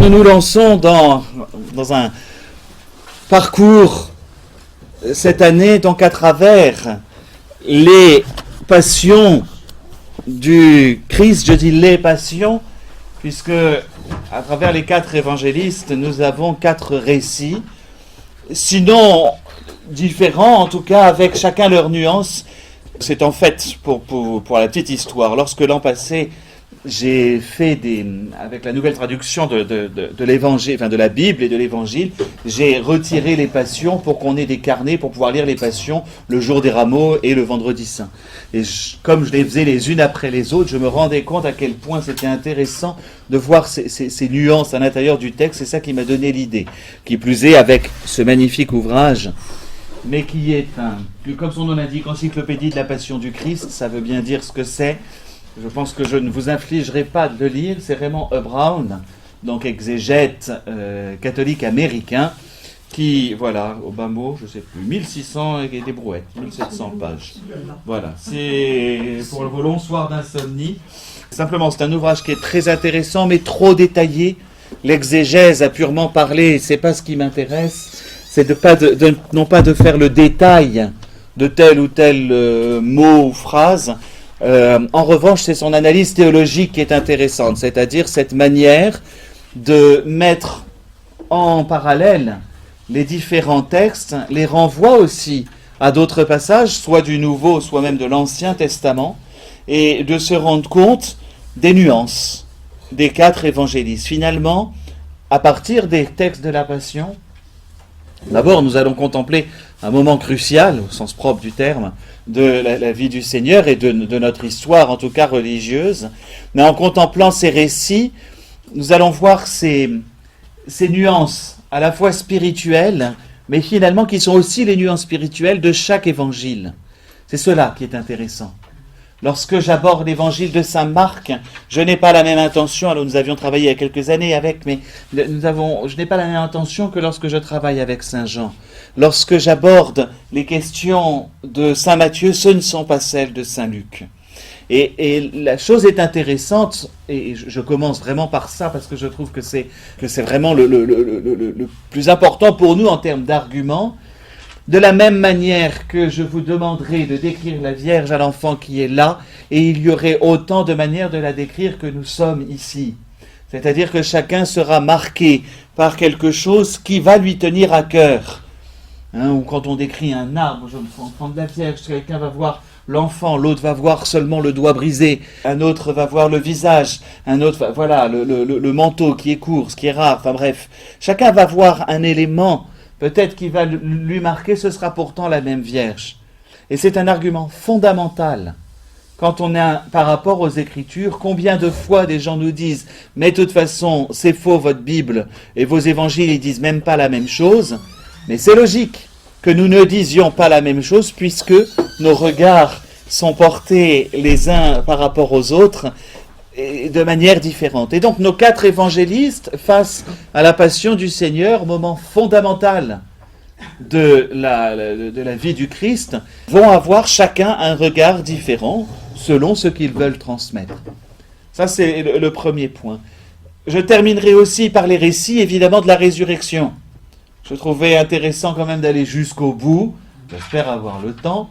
nous nous lançons dans un parcours cette année, donc à travers les passions du Christ, je dis les passions, puisque à travers les 4 évangélistes, nous avons 4 récits, sinon différents, en tout cas avec chacun leur nuance. C'est en fait, pour la petite histoire, lorsque l'an passé, j'ai fait avec la nouvelle traduction de l'évangile, enfin de la Bible et de l'évangile, j'ai retiré les passions pour qu'on ait des carnets pour pouvoir lire les passions le jour des rameaux et le vendredi saint. Et comme je les faisais les unes après les autres, je me rendais compte à quel point c'était intéressant de voir ces nuances à l'intérieur du texte. C'est ça qui m'a donné l'idée. Qui plus est avec ce magnifique ouvrage, mais qui est comme son nom l'indique, encyclopédie de la passion du Christ. Ça veut bien dire ce que c'est. Je pense que je ne vous infligerai pas de le lire. C'est Raymond E. Brown, donc exégète catholique américain, qui, voilà, au bas mot, je ne sais plus, 1600 et des brouettes, 1700 pages. Voilà, c'est pour vos longs soirs d'insomnie. Simplement, c'est un ouvrage qui est très intéressant, mais trop détaillé. L'exégèse à purement parler, c'est pas ce qui m'intéresse. C'est non pas de faire le détail de tel ou tel mot ou phrase. En revanche, c'est son analyse théologique qui est intéressante, c'est-à-dire cette manière de mettre en parallèle les différents textes, les renvoie aussi à d'autres passages, soit du Nouveau, soit même de l'Ancien Testament, et de se rendre compte des nuances des 4 évangélistes. Finalement, à partir des textes de la Passion, d'abord, nous allons contempler un moment crucial, au sens propre du terme, de la vie du Seigneur et de notre histoire, en tout cas religieuse. Mais en contemplant ces récits, nous allons voir ces nuances à la fois spirituelles, mais finalement qui sont aussi les nuances spirituelles de chaque évangile. C'est cela qui est intéressant. Lorsque j'aborde l'évangile de Saint Marc, je n'ai pas la même intention, alors nous avions travaillé il y a quelques années avec, mais je n'ai pas la même intention que lorsque je travaille avec Saint Jean. Lorsque j'aborde les questions de Saint Matthieu, ce ne sont pas celles de Saint Luc. Et la chose est intéressante, et je commence vraiment par ça, parce que je trouve que c'est vraiment le plus important pour nous en termes d'arguments. De la même manière que je vous demanderai de décrire la Vierge à l'enfant qui est là, et il y aurait autant de manières de la décrire que nous sommes ici. C'est-à-dire que chacun sera marqué par quelque chose qui va lui tenir à cœur. Ou quand on décrit un arbre, enfant de la Vierge, quelqu'un va voir l'enfant, l'autre va voir seulement le doigt brisé, un autre va voir le visage, un autre, voilà, le manteau qui est court, ce qui est rare, enfin bref. Chacun va voir un élément. Peut-être qu'il va lui marquer, ce sera pourtant la même Vierge. Et c'est un argument fondamental. Quand on est par rapport aux Écritures, combien de fois des gens nous disent « Mais de toute façon, c'est faux votre Bible, et vos évangiles, ils disent même pas la même chose. » Mais c'est logique que nous ne disions pas la même chose, puisque nos regards sont portés les uns par rapport aux autres, de manière différente. Et donc nos 4 évangélistes, face à la passion du Seigneur, moment fondamental de la vie du Christ, vont avoir chacun un regard différent selon ce qu'ils veulent transmettre. Ça, c'est le premier point. Je terminerai aussi par les récits, évidemment, de la résurrection. Je trouvais intéressant quand même d'aller jusqu'au bout, j'espère avoir le temps,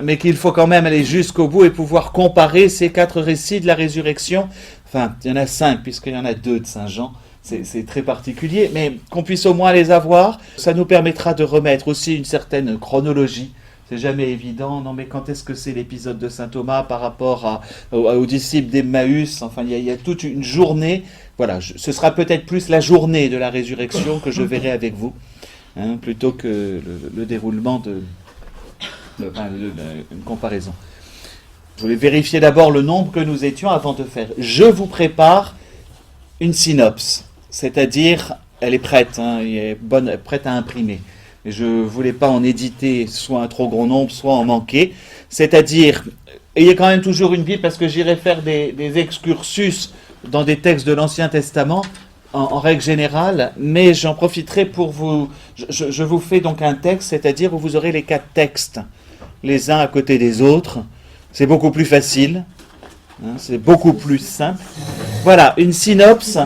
mais qu'il faut quand même aller jusqu'au bout et pouvoir comparer ces 4 récits de la résurrection. Enfin, il y en a 5, puisqu'il y en a 2 de Saint Jean. C'est très particulier, mais qu'on puisse au moins les avoir, ça nous permettra de remettre aussi une certaine chronologie. C'est jamais évident. Non, mais quand est-ce que c'est l'épisode de Saint Thomas par rapport aux disciples d'Emmaüs? Enfin, il y a toute une journée. Voilà, ce sera peut-être plus la journée de la résurrection que je verrai avec vous, plutôt que le déroulement une comparaison. Je voulais vérifier d'abord le nombre que nous étions avant de faire. Je vous prépare une synopse, c'est-à-dire, elle est prête, elle est prête à imprimer. Mais je ne voulais pas en éditer soit un trop gros nombre, soit en manquer. C'est-à-dire, ayez quand même toujours une Bible, parce que j'irai faire des excursus dans des textes de l'Ancien Testament, en règle générale, mais j'en profiterai pour vous... Je vous fais donc un texte, c'est-à-dire où vous aurez les 4 textes, les uns à côté des autres. C'est beaucoup plus facile, c'est beaucoup plus simple. Voilà, une synopse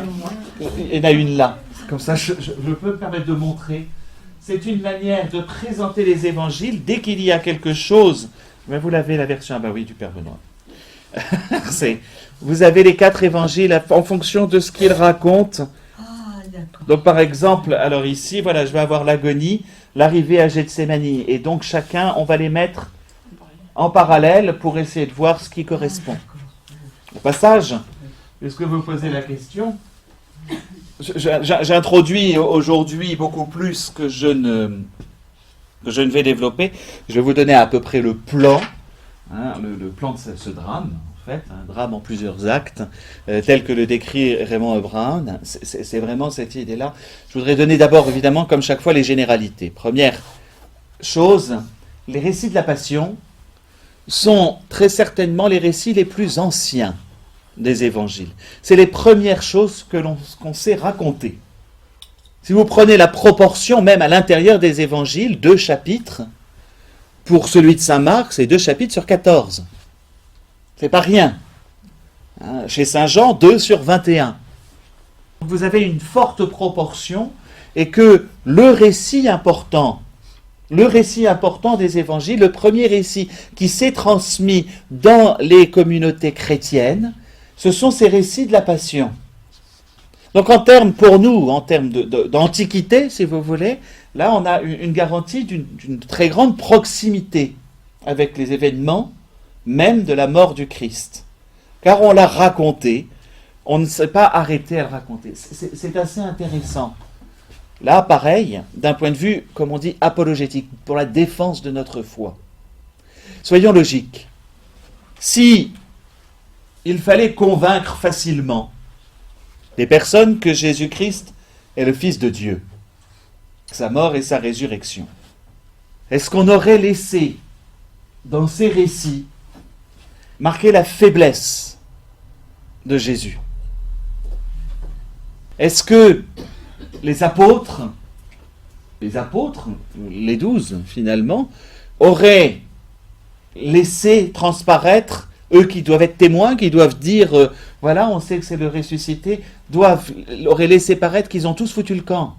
Il y en a une là. Comme ça, je peux me permettre de montrer. C'est une manière de présenter les évangiles dès qu'il y a quelque chose. Mais vous l'avez la version, du Père Benoît. Vous avez les 4 évangiles en fonction de ce qu'ils racontent. Donc par exemple, alors ici, voilà, je vais avoir l'agonie, l'arrivée à Gethsémani. Et donc chacun, on va les mettre en parallèle pour essayer de voir ce qui correspond. Au passage, puisque vous posez la question, j'introduis aujourd'hui beaucoup plus que je ne vais développer. Je vais vous donner à peu près le plan, le plan de ce drame, en fait, un drame en plusieurs actes, tel que le décrit Raymond Brown. C'est vraiment cette idée-là. Je voudrais donner d'abord, évidemment, comme chaque fois, les généralités. Première chose, les récits de la Passion sont très certainement les récits les plus anciens des évangiles. C'est les premières choses qu'on sait raconter. Si vous prenez la proportion, même à l'intérieur des évangiles, 2 chapitres, pour celui de Saint Marc, c'est 2 chapitres sur 14. C'est pas rien. Chez Saint Jean, 2 sur 21. Vous avez une forte proportion et que le récit important des évangiles, le premier récit qui s'est transmis dans les communautés chrétiennes, ce sont ces récits de la Passion. Donc en termes d'antiquité, si vous voulez, là on a une garantie d'une très grande proximité avec les événements même de la mort du Christ. Car on l'a raconté, on ne s'est pas arrêté à le raconter. C'est assez intéressant. Là, pareil, d'un point de vue, comme on dit, apologétique, pour la défense de notre foi. Soyons logiques. Si il fallait convaincre facilement les personnes que Jésus-Christ est le Fils de Dieu, sa mort et sa résurrection, est-ce qu'on aurait laissé dans ces récits marquer la faiblesse de Jésus? Est-ce que les apôtres, les 12 finalement, auraient laissé transparaître, eux qui doivent être témoins, qui doivent dire, voilà, on sait que c'est le ressuscité, auraient laissé paraître qu'ils ont tous foutu le camp.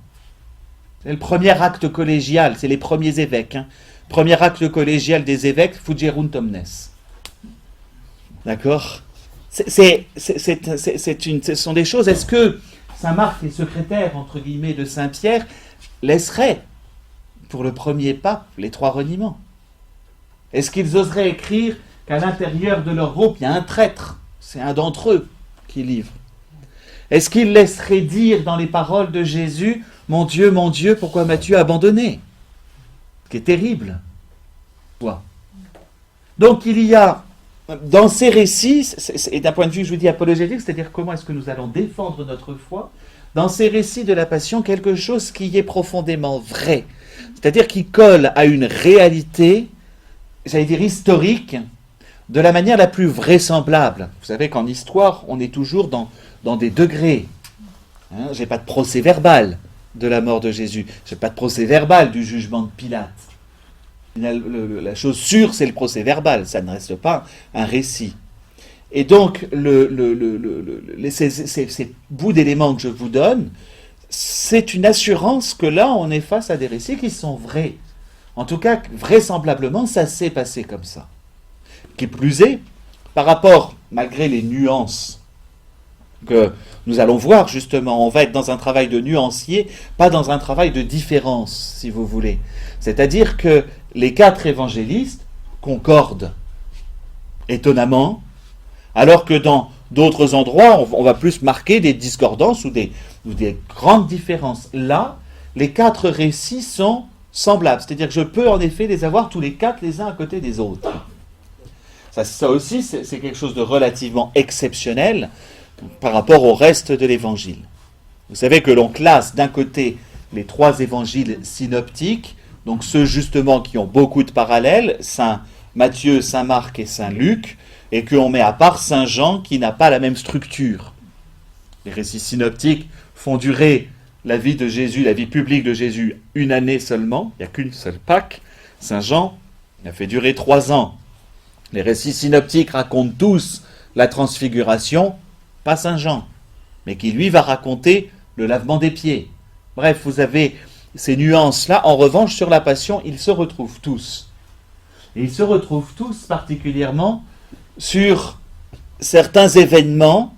C'est le premier acte collégial, c'est les premiers évêques. Premier acte collégial des évêques, fugerunt omnes. D'accord ? Ce sont des choses. Est-ce que Saint Marc, les secrétaires, entre guillemets, de Saint Pierre, laisseraient, pour le premier pape, les 3 reniements? Est-ce qu'ils oseraient écrire qu'à l'intérieur de leur groupe, il y a un traître? C'est un d'entre eux qui livre. Est-ce qu'ils laisseraient dire dans les paroles de Jésus, mon Dieu, pourquoi m'as-tu abandonné? Ce qui est terrible. Donc il y a, dans ces récits, et d'un point de vue, je vous dis, apologétique, c'est-à-dire comment est-ce que nous allons défendre notre foi, dans ces récits de la Passion, quelque chose qui est profondément vrai, c'est-à-dire qui colle à une réalité, j'allais dire historique, de la manière la plus vraisemblable. Vous savez qu'en histoire, on est toujours dans des degrés. Je n'ai pas de procès verbal de la mort de Jésus, je n'ai pas de procès verbal du jugement de Pilate. La chose sûre, c'est le procès verbal, ça ne reste pas un récit. Et donc, ces bouts d'éléments que je vous donne, c'est une assurance que là, on est face à des récits qui sont vrais. En tout cas, vraisemblablement, ça s'est passé comme ça. Qui plus est, par rapport, malgré les nuances que nous allons voir justement, on va être dans un travail de nuancier, pas dans un travail de différence, si vous voulez. C'est-à-dire que les 4 évangélistes concordent étonnamment, alors que dans d'autres endroits, on va plus marquer des discordances ou des grandes différences. Là, les 4 récits sont semblables, c'est-à-dire que je peux en effet les avoir tous les 4 les uns à côté des autres. Ça aussi, c'est quelque chose de relativement exceptionnel par rapport au reste de l'évangile. Vous savez que l'on classe d'un côté les 3 évangiles synoptiques, donc ceux justement qui ont beaucoup de parallèles, Saint Matthieu, Saint Marc et Saint Luc, et qu'on met à part Saint Jean qui n'a pas la même structure. Les récits synoptiques font durer la vie de Jésus, la vie publique de Jésus, 1 année seulement, il n'y a qu'une seule Pâque. Saint Jean, il a fait durer 3 ans. Les récits synoptiques racontent tous la transfiguration, pas Saint Jean. mais qui lui va raconter le lavement des pieds. Bref, vous avez ces nuances-là. En revanche, sur la Passion, ils se retrouvent tous. Et ils se retrouvent tous particulièrement sur certains événements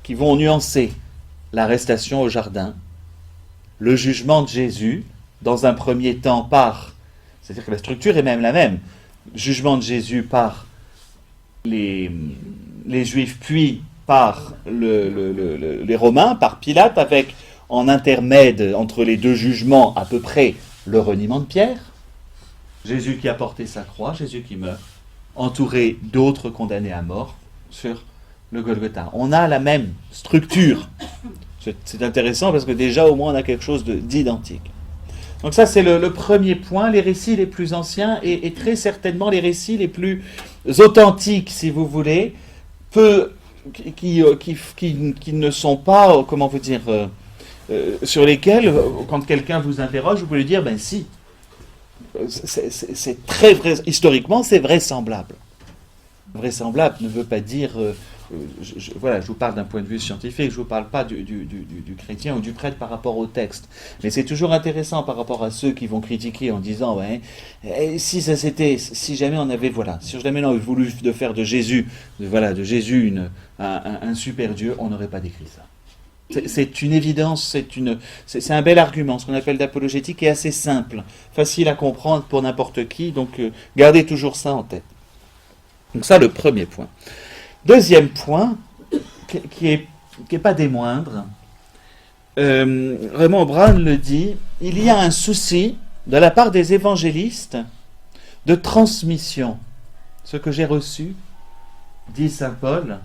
qui vont nuancer l'arrestation au jardin, le jugement de Jésus, dans un premier temps c'est-à-dire que la structure est même la même, jugement de Jésus par les Juifs, puis par les Romains, par Pilate, avec en intermède entre les deux jugements à peu près le reniement de Pierre, Jésus qui a porté sa croix, Jésus qui meurt, entouré d'autres condamnés à mort sur le Golgotha. On a la même structure. C'est intéressant parce que déjà au moins on a quelque chose d'identique. Donc ça c'est le premier point, les récits les plus anciens et très certainement les récits les plus authentiques si vous voulez, qui ne sont pas, comment vous dire, sur lesquels quand quelqu'un vous interroge vous pouvez lui dire ben si, c'est très vrai, historiquement c'est vraisemblable. Vraisemblable ne veut pas dire voilà, je vous parle d'un point de vue scientifique, je ne vous parle pas du chrétien ou du prêtre par rapport au texte. Mais c'est toujours intéressant par rapport à ceux qui vont critiquer en disant si jamais on avait voulu de faire de Jésus, un super Dieu, on n'aurait pas décrit ça. C'est une évidence, c'est un bel argument, ce qu'on appelle d'apologétique est assez simple, facile à comprendre pour n'importe qui, donc gardez toujours ça en tête. Donc ça, le premier point. Deuxième point, qui est pas des moindres, Raymond Brown le dit, il y a un souci de la part des évangélistes de transmission. Ce que j'ai reçu, dit saint Paul,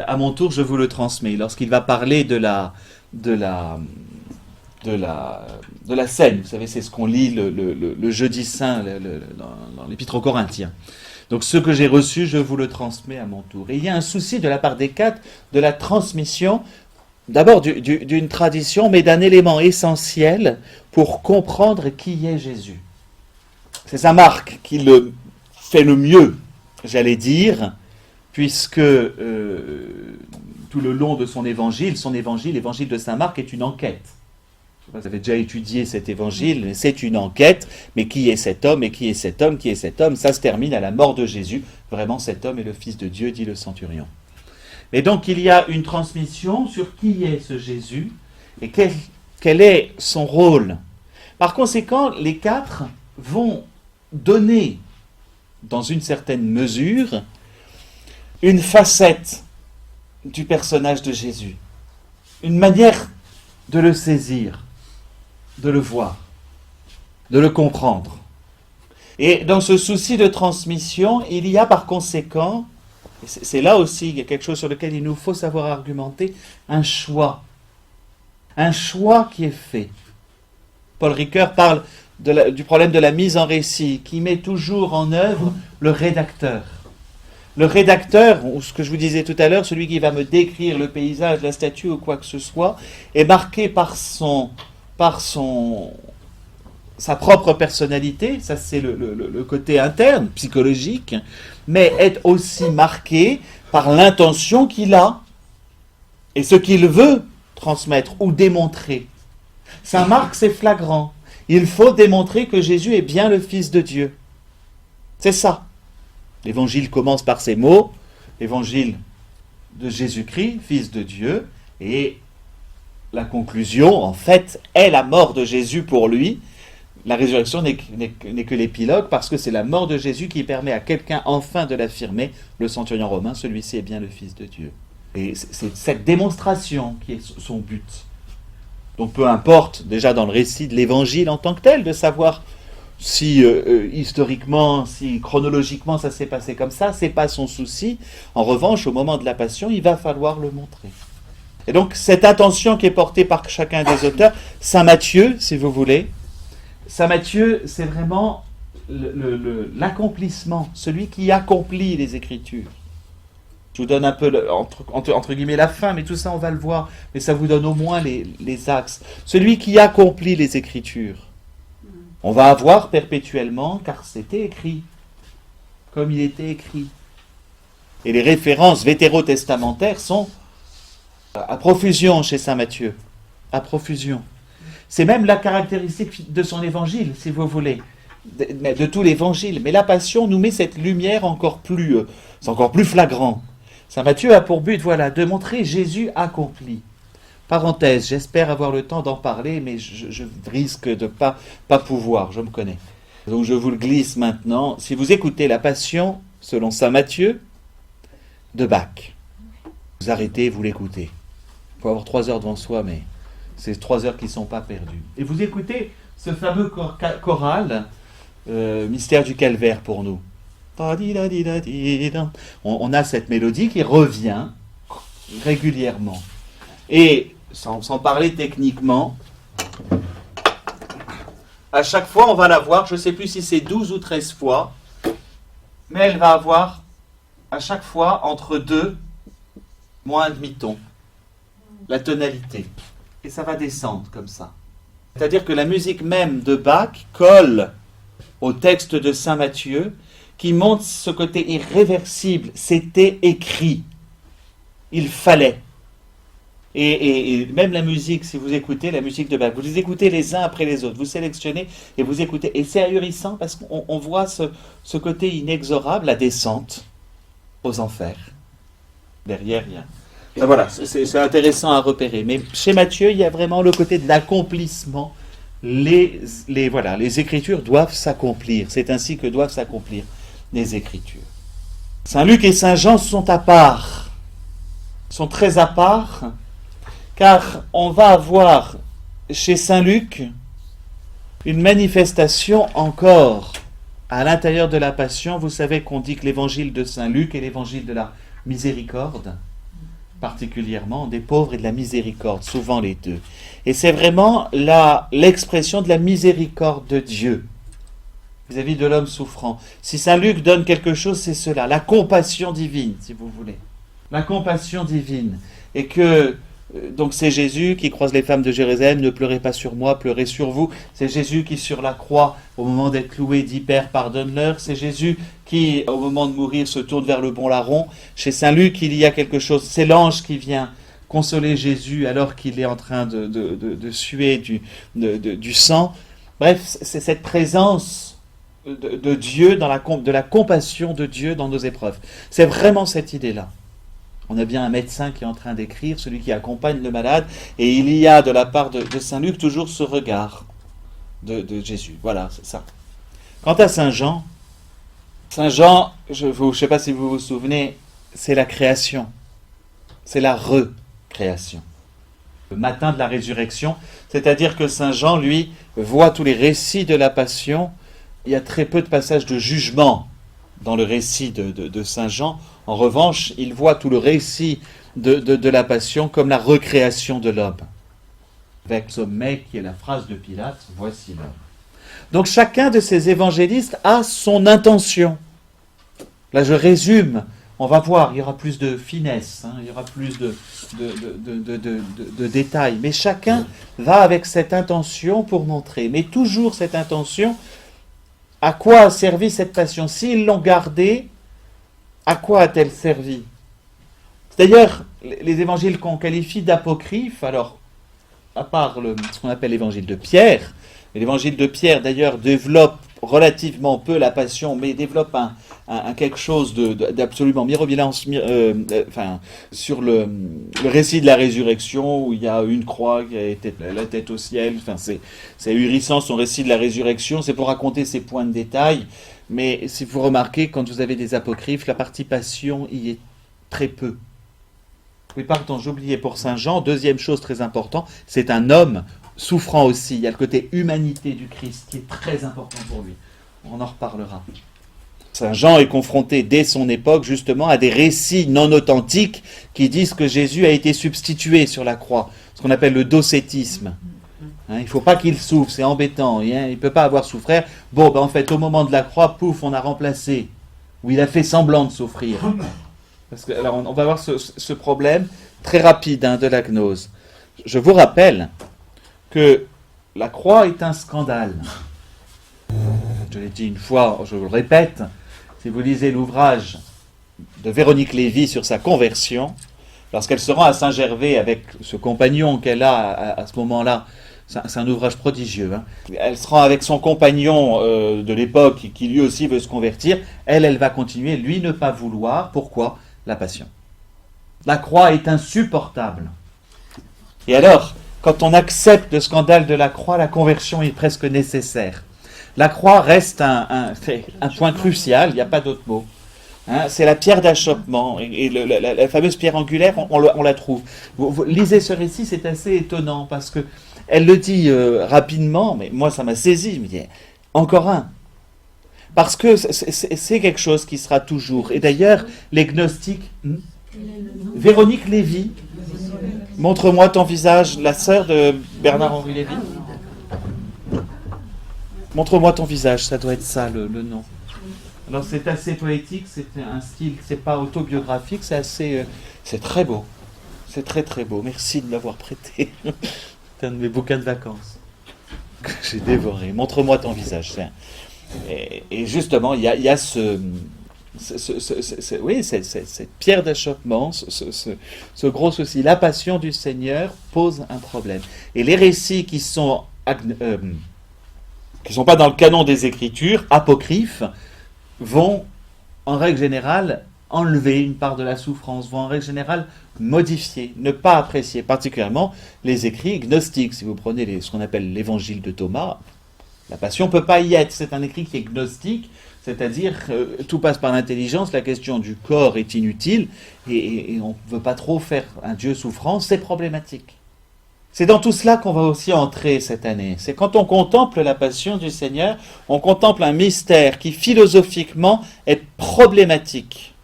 à mon tour je vous le transmets. Lorsqu'il va parler de la scène, vous savez, c'est ce qu'on lit le jeudi saint dans l'épître aux Corinthiens. Donc ce que j'ai reçu, je vous le transmets à mon tour. Et il y a un souci de la part des quatre de la transmission, d'abord d'une tradition, mais d'un élément essentiel pour comprendre qui est Jésus. C'est saint Marc qui le fait le mieux, j'allais dire, puisque tout le long de son évangile, l'évangile de saint Marc est une enquête. Vous avez déjà étudié cet évangile, mais c'est une enquête. Mais qui est cet homme? Et qui est cet homme? Qui est cet homme? Ça se termine à la mort de Jésus. Vraiment, cet homme est le Fils de Dieu, dit le centurion. Et donc, il y a une transmission sur qui est ce Jésus et quel est son rôle. Par conséquent, les quatre vont donner, dans une certaine mesure, une facette du personnage de Jésus. Une manière de le saisir, de le voir, de le comprendre. Et dans ce souci de transmission, il y a par conséquent, et c'est là aussi il y a quelque chose sur lequel il nous faut savoir argumenter, un choix qui est fait. Paul Ricoeur parle du problème de la mise en récit, qui met toujours en œuvre le rédacteur. Le rédacteur, ou ce que je vous disais tout à l'heure, celui qui va me décrire le paysage, la statue ou quoi que ce soit, est marqué par sa propre personnalité, ça c'est le côté interne, psychologique, mais est aussi marqué par l'intention qu'il a et ce qu'il veut transmettre ou démontrer. Saint Marc, c'est flagrant. Il faut démontrer que Jésus est bien le Fils de Dieu. C'est ça. L'évangile commence par ces mots, évangile de Jésus-Christ, Fils de Dieu, et la conclusion, en fait, est la mort de Jésus pour lui. La résurrection n'est que l'épilogue, parce que c'est la mort de Jésus qui permet à quelqu'un enfin de l'affirmer, le centurion romain, celui-ci est bien le Fils de Dieu. Et c'est cette démonstration qui est son but. Donc peu importe, déjà dans le récit de l'évangile en tant que tel, de savoir si historiquement, si chronologiquement ça s'est passé comme ça, c'est pas son souci. En revanche, au moment de la Passion, il va falloir le montrer. Et donc cette attention qui est portée par chacun des auteurs, saint Matthieu, si vous voulez, saint Matthieu, c'est vraiment l'accomplissement, celui qui accomplit les Écritures. Je vous donne un peu, entre guillemets, la fin, mais tout ça on va le voir, mais ça vous donne au moins les axes. Celui qui accomplit les Écritures. On va avoir perpétuellement, car c'était écrit, comme il était écrit. Et les références vétérotestamentaires sont À profusion chez saint Matthieu. À profusion. C'est même la caractéristique de son évangile, si vous voulez. De tout l'évangile. Mais la Passion nous met cette lumière encore plus... c'est encore plus flagrant. Saint Matthieu a pour but, voilà, de montrer Jésus accompli. Parenthèse, j'espère avoir le temps d'en parler, mais je risque de pas pouvoir, je me connais. Donc je vous le glisse maintenant. Si vous écoutez la Passion, selon saint Matthieu, de Bach, vous arrêtez, vous l'écoutez. Il faut avoir 3 heures devant soi, mais c'est 3 heures qui ne sont pas perdues. Et vous écoutez ce fameux choral, Mystère du Calvaire pour nous. On a cette mélodie qui revient régulièrement. Et sans parler techniquement, à chaque fois on va la voir, je ne sais plus si c'est 12 ou 13 fois, mais elle va avoir à chaque fois entre 2 moins un demi-ton, la tonalité. Et ça va descendre comme ça. C'est-à-dire que la musique même de Bach colle au texte de saint Matthieu, qui montre ce côté irréversible. C'était écrit. Il fallait. Et même la musique, si vous écoutez la musique de Bach, vous les écoutez les uns après les autres, vous sélectionnez et vous écoutez. Et c'est ahurissant parce qu'on voit ce côté inexorable, la descente aux enfers. Derrière, il y a... Ben voilà, c'est intéressant à repérer. Mais chez Matthieu, il y a vraiment le côté de l'accomplissement. Les Écritures doivent s'accomplir. C'est ainsi que doivent s'accomplir les Écritures. Saint Luc et Saint Jean sont à part, sont très à part, car on va avoir chez Saint Luc une manifestation encore à l'intérieur de la Passion. Vous savez qu'on dit que l'évangile de Saint Luc est l'évangile de la miséricorde, particulièrement des pauvres et de la miséricorde, souvent les deux. Et c'est vraiment l'expression de la miséricorde de Dieu vis-à-vis de l'homme souffrant. Si saint Luc donne quelque chose, c'est cela, la compassion divine, si vous voulez. La compassion divine. Et que, donc c'est Jésus qui croise les femmes de Jérusalem, ne pleurez pas sur moi, pleurez sur vous. C'est Jésus qui, sur la croix, au moment d'être cloué, dit Père, pardonne-leur. C'est Jésus qui, au moment de mourir, se tourne vers le bon larron. Chez saint Luc, il y a quelque chose, c'est l'ange qui vient consoler Jésus alors qu'il est en train de suer du sang. Bref, c'est cette présence de Dieu, de la compassion de Dieu dans nos épreuves. C'est vraiment cette idée-là. On a bien un médecin qui est en train d'écrire, celui qui accompagne le malade, et il y a de la part de saint Luc toujours ce regard de Jésus. Voilà, c'est ça. Quant à Saint Jean, je ne sais pas si vous vous souvenez, c'est la création. C'est la recréation. Le matin de la résurrection, c'est-à-dire que Saint Jean, lui, voit tous les récits de la Passion. Il y a très peu de passages de jugement dans le récit de Saint Jean. En revanche, il voit tout le récit de la Passion comme la recréation de l'homme. Avec sommet qui est la phrase de Pilate, voici l'homme. Donc chacun de ces évangélistes a son intention. Là je résume, on va voir, il y aura plus de finesse, il y aura plus de détails, mais chacun va avec cette intention pour montrer. Mais toujours cette intention, à quoi a servi cette passion? S'ils l'ont gardée, à quoi a-t-elle servi? C'est d'ailleurs les évangiles qu'on qualifie d'apocryphes, alors, à part ce qu'on appelle l'évangile de Pierre, et l'évangile de Pierre d'ailleurs développe relativement peu la passion, mais développe un quelque chose d'absolument mirobolant, sur le récit de la résurrection, où il y a une croix qui a été la tête au ciel. Enfin, c'est ahurissant son récit de la résurrection, c'est pour raconter ces points de détail, mais si vous remarquez, quand vous avez des apocryphes, la partie passion y est très peu. Oui, pardon, j'oubliais pour Saint Jean, deuxième chose très importante, c'est un homme souffrant aussi. Il y a le côté humanité du Christ qui est très important pour lui. On en reparlera. Saint Jean est confronté dès son époque justement à des récits non authentiques qui disent que Jésus a été substitué sur la croix, ce qu'on appelle le docétisme. Il ne faut pas qu'il souffre, c'est embêtant, il ne peut pas avoir souffert. Bon, en fait, au moment de la croix, pouf, on a remplacé, où il a fait semblant de souffrir. Parce que, alors, on va voir ce problème très rapide de la gnose. Je vous rappelle que la croix est un scandale. Je l'ai dit une fois, je vous le répète, si vous lisez l'ouvrage de Véronique Lévy sur sa conversion, Lorsqu'elle se rend à Saint-Gervais avec ce compagnon qu'elle a à ce moment-là, c'est un ouvrage prodigieux. Hein. Elle se rend avec son compagnon de l'époque qui lui aussi veut se convertir. Elle va continuer, lui ne pas vouloir. Pourquoi? La passion. La croix est insupportable. Et alors, quand on accepte le scandale de la croix, la conversion est presque nécessaire. La croix reste un point crucial, il n'y a pas d'autre mot. Hein, c'est la pierre d'achoppement, et la fameuse pierre angulaire, on la trouve. Vous lisez ce récit, c'est assez étonnant, parce que elle le dit rapidement, mais moi ça m'a saisi, je me dis, encore un. Parce que c'est quelque chose qui sera toujours. Et d'ailleurs, les gnostiques... Véronique Lévy, montre-moi ton visage, la sœur de Bernard-Henri Lévy. Montre-moi ton visage, ça doit être ça le nom. Alors c'est assez poétique, c'est un style, c'est pas autobiographique, c'est assez, c'est très beau, c'est très très beau. Merci de m'avoir prêté. C'est un de mes bouquins de vacances que j'ai dévoré. Montre-moi ton visage. Et justement, il y a cette pierre d'achoppement, ce gros souci. La passion du Seigneur pose un problème. Et les récits qui sont pas dans le canon des Écritures, apocryphes, vont, en règle générale, enlever une part de la souffrance, vont en règle générale modifier, ne pas apprécier, particulièrement les écrits gnostiques. Si vous prenez ce qu'on appelle l'évangile de Thomas, la passion ne peut pas y être. C'est un écrit qui est gnostique, c'est-à-dire tout passe par l'intelligence, la question du corps est inutile, et on ne veut pas trop faire un Dieu souffrant, c'est problématique. C'est dans tout cela qu'on va aussi entrer cette année. C'est quand on contemple la passion du Seigneur, on contemple un mystère qui philosophiquement est problématique.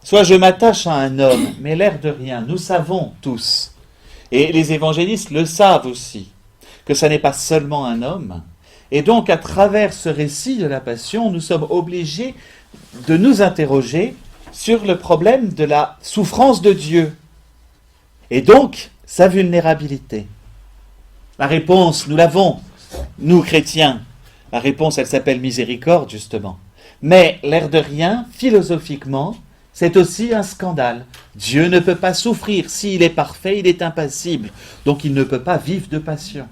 Soit je m'attache à un homme, mais l'air de rien, nous savons tous, et les évangélistes le savent aussi, que ça n'est pas seulement un homme. Et donc à travers ce récit de la passion, nous sommes obligés de nous interroger sur le problème de la souffrance de Dieu. Et donc, sa vulnérabilité. La réponse, nous l'avons, nous chrétiens. La réponse, elle s'appelle miséricorde, justement. Mais, l'air de rien, philosophiquement, c'est aussi un scandale. Dieu ne peut pas souffrir. S'il est parfait, il est impassible. Donc, il ne peut pas vivre de passion.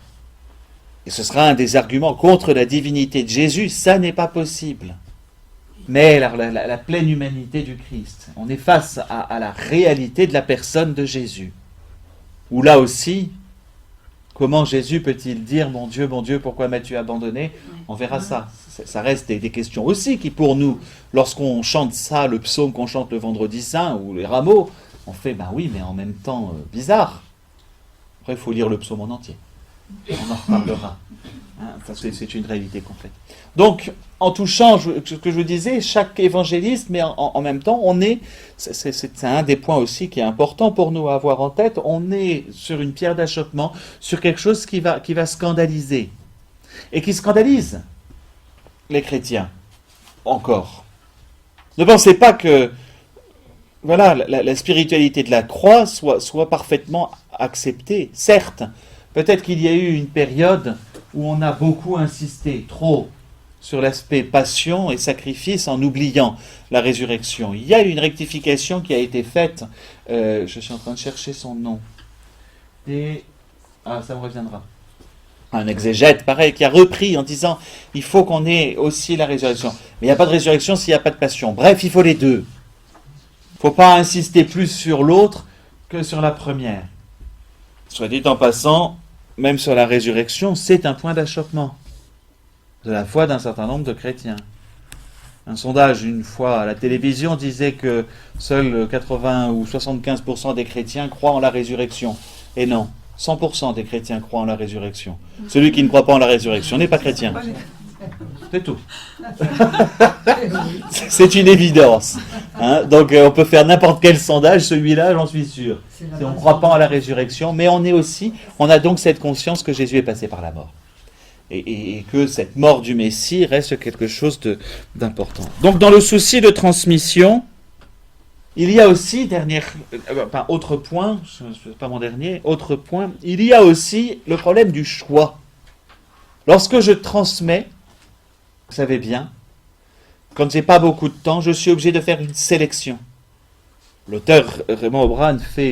Et ce sera un des arguments contre la divinité de Jésus. Ça n'est pas possible. Mais la pleine humanité du Christ. On est face à la réalité de la personne de Jésus. Où là aussi, comment Jésus peut-il dire « Mon Dieu, pourquoi m'as-tu abandonné ?» On verra ça. Ça reste des questions aussi qui, pour nous, lorsqu'on chante ça, le psaume qu'on chante le vendredi saint ou les rameaux, on fait « Ben oui, mais en même temps, bizarre. » Après, il faut lire le psaume en entier. On en reparlera. Hein, ça, c'est une réalité complète. Donc, en touchant ce que je vous disais, chaque évangéliste, mais en même temps, c'est un des points aussi qui est important pour nous à avoir en tête, on est sur une pierre d'achoppement, sur quelque chose qui va scandaliser. Et qui scandalise les chrétiens, encore. Ne pensez pas que la spiritualité de la croix soit parfaitement acceptée. Certes, peut-être qu'il y a eu une période où on a beaucoup insisté, trop, sur l'aspect passion et sacrifice en oubliant la résurrection. Il y a une rectification qui a été faite, je suis en train de chercher son nom, et ça me reviendra. Un exégète, pareil, qui a repris en disant il faut qu'on ait aussi la résurrection. Mais il n'y a pas de résurrection s'il n'y a pas de passion. Bref, il faut les deux. Il ne faut pas insister plus sur l'autre que sur la première. Soit dit en passant, même sur la résurrection, c'est un point d'achoppement de la foi d'un certain nombre de chrétiens. Un sondage, une fois à la télévision, disait que seuls 80 ou 75% des chrétiens croient en la résurrection. Et non, 100% des chrétiens croient en la résurrection. Celui qui ne croit pas en la résurrection n'est pas chrétien. C'est tout. C'est une évidence. Hein, donc on peut faire n'importe quel sondage, celui-là, j'en suis sûr. On ne croit pas en la résurrection, mais on a donc cette conscience que Jésus est passé par la mort. Et que cette mort du Messie reste quelque chose d'important. Donc dans le souci de transmission, il y a aussi, autre point, ce n'est pas mon dernier, autre point, il y a aussi le problème du choix. Lorsque je transmets, vous savez bien, quand j'ai pas beaucoup de temps, je suis obligé de faire une sélection. L'auteur Raymond O'Brien fait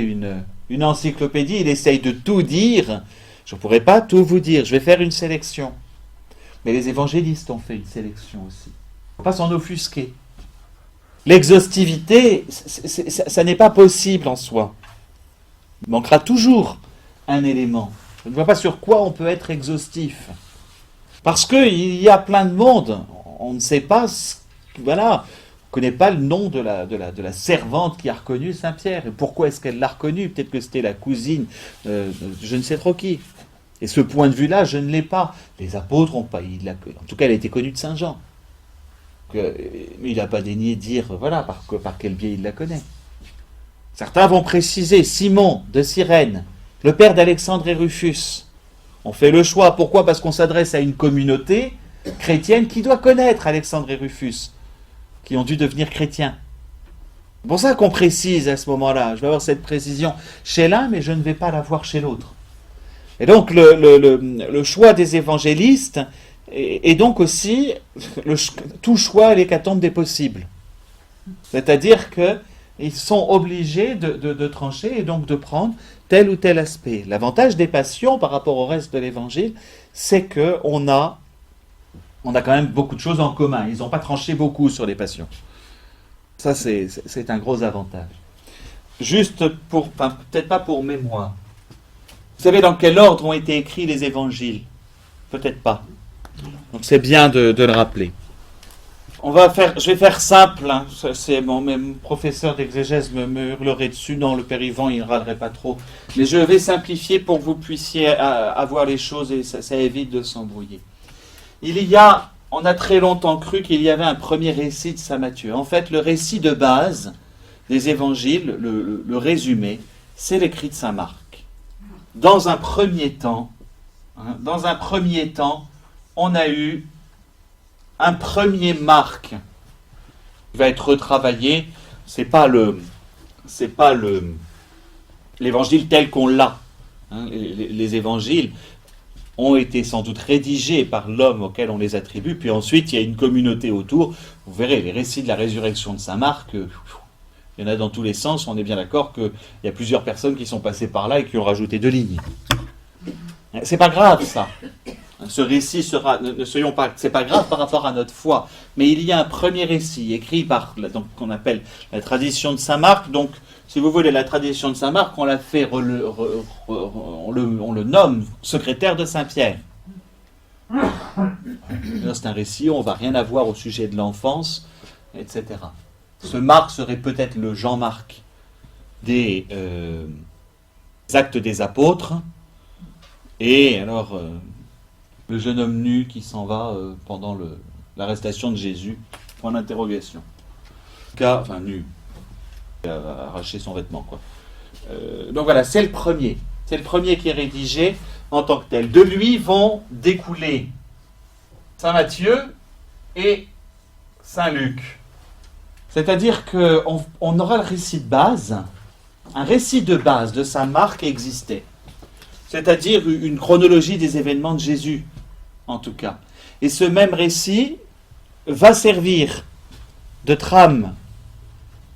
une encyclopédie, il essaye de tout dire. Je ne pourrais pas tout vous dire, je vais faire une sélection. Mais les évangélistes ont fait une sélection aussi. Il ne faut pas s'en offusquer. L'exhaustivité, ça n'est pas possible en soi. Il manquera toujours un élément. Je ne vois pas sur quoi on peut être exhaustif. Parce qu'il y a plein de monde. On ne sait pas, voilà, on ne connaît pas le nom de la servante qui a reconnu Saint-Pierre. Et pourquoi est-ce qu'elle l'a reconnu? Peut-être que c'était la cousine, je ne sais trop qui. Et ce point de vue-là, je ne l'ai pas. Les apôtres n'ont pas. En tout cas, elle a été connue de Saint Jean. Mais il n'a pas daigné dire, voilà, par quel biais il la connaît. Certains vont préciser, Simon de Cyrène, le père d'Alexandre et Rufus. On fait le choix. Pourquoi? Parce qu'on s'adresse à une communauté chrétienne qui doit connaître Alexandre et Rufus, qui ont dû devenir chrétiens. C'est pour ça qu'on précise à ce moment-là. Je vais avoir cette précision chez l'un, mais je ne vais pas l'avoir chez l'autre. Et donc, le choix des évangélistes est donc aussi tout choix à l'hécatombe des possibles. C'est-à-dire qu'ils sont obligés de trancher et donc de prendre tel ou tel aspect. L'avantage des passions par rapport au reste de l'évangile, c'est qu'on a quand même beaucoup de choses en commun. Ils n'ont pas tranché beaucoup sur les passions. Ça, c'est un gros avantage. Juste peut-être pas pour mémoire. Vous savez dans quel ordre ont été écrits les évangiles? Peut-être pas. Donc c'est bien de le rappeler. Je vais faire simple. Hein. Mon professeur d'exégèse me hurlerait dessus. Non, le père Yvan, il ne râlerait pas trop. Mais je vais simplifier pour que vous puissiez avoir les choses et ça évite de s'embrouiller. On a très longtemps cru qu'il y avait un premier récit de Saint Matthieu. En fait, le récit de base des évangiles, le résumé, c'est l'écrit de Saint Marc. Dans un premier temps, on a eu un premier Marc qui va être retravaillé. C'est pas l'évangile tel qu'on l'a. Les évangiles ont été sans doute rédigés par l'homme auquel on les attribue, puis ensuite il y a une communauté autour. Vous verrez, les récits de la résurrection de Saint Marc, il y en a dans tous les sens. On est bien d'accord qu'il y a plusieurs personnes qui sont passées par là et qui ont rajouté 2 lignes. C'est pas grave ça. Ce récit c'est pas grave par rapport à notre foi, mais il y a un premier récit écrit par qu'on appelle la tradition de Saint Marc. Donc, si vous voulez, la tradition de Saint Marc, on l'a fait, on le nomme secrétaire de Saint Pierre. C'est un récit, on va rien avoir au sujet de l'enfance, etc. Ce Marc serait peut-être le Jean-Marc des Actes des Apôtres, et alors le jeune homme nu qui s'en va pendant l'arrestation de Jésus, point d'interrogation. Enfin nu, il a arraché son vêtement, quoi. Donc voilà, c'est le premier qui est rédigé en tant que tel. De lui vont découler Saint Matthieu et Saint Luc. C'est-à-dire qu'on aura le récit de base, un récit de base de Saint Marc existait. C'est-à-dire une chronologie des événements de Jésus, en tout cas. Et ce même récit va servir de trame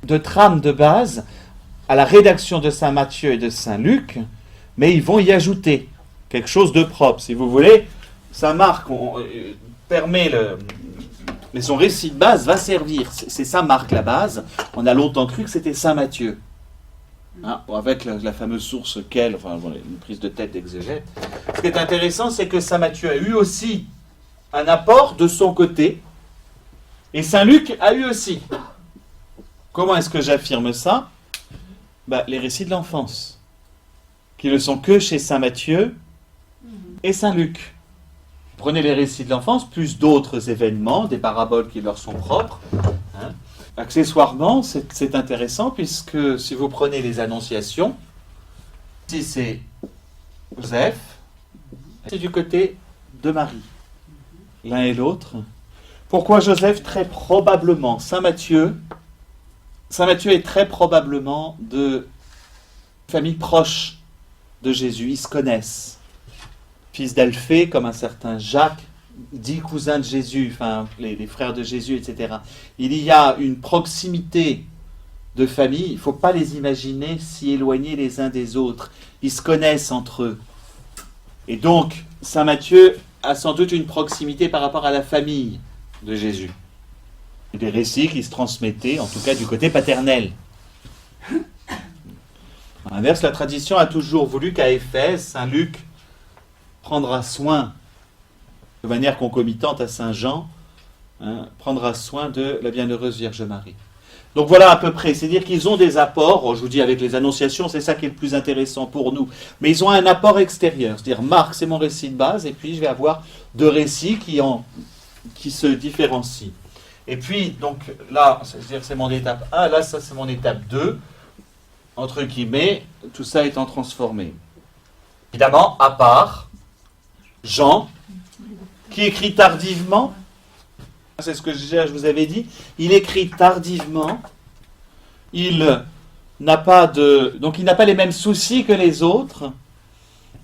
de base à la rédaction de Saint Matthieu et de Saint Luc, mais ils vont y ajouter quelque chose de propre. Si vous voulez, Saint Marc permet mais son récit de base va servir. C'est Saint Marc la base. On a longtemps cru que c'était Saint Matthieu. Avec la fameuse source une prise de tête d'exégète. Ce qui est intéressant, c'est que Saint Matthieu a eu aussi un apport de son côté, et Saint Luc a eu aussi. Comment est-ce que j'affirme ça? Les récits de l'enfance, qui ne sont que chez Saint Matthieu et Saint Luc. Prenez les récits de l'enfance, plus d'autres événements, des paraboles qui leur sont propres. Accessoirement, c'est intéressant, puisque si vous prenez les annonciations, ici c'est Joseph, c'est du côté de Marie, l'un et l'autre. Pourquoi Joseph? Très probablement, Saint Matthieu est très probablement de famille proche de Jésus, ils se connaissent. Fils d'Alphée, comme un certain Jacques, 10 cousins de Jésus, les frères de Jésus, etc. Il y a une proximité de famille, il ne faut pas les imaginer si éloignés les uns des autres. Ils se connaissent entre eux. Et donc, saint Matthieu a sans doute une proximité par rapport à la famille de Jésus. Des récits qui se transmettaient, en tout cas du côté paternel. À l'inverse, la tradition a toujours voulu qu'à Éphèse, saint Luc prendra soin, de manière concomitante à saint Jean, prendra soin de la bienheureuse Vierge Marie. Donc voilà à peu près, c'est-à-dire qu'ils ont des apports, je vous dis avec les annonciations, c'est ça qui est le plus intéressant pour nous, mais ils ont un apport extérieur, c'est-à-dire Marc c'est mon récit de base, et puis je vais avoir deux récits qui se différencient. Et puis, donc là, c'est-à-dire c'est mon étape 1, là ça c'est mon étape 2, entre guillemets, tout ça étant transformé. Évidemment, à part Jean, qui écrit tardivement, c'est ce que je vous avais dit, il écrit tardivement, il n'a pas les mêmes soucis que les autres,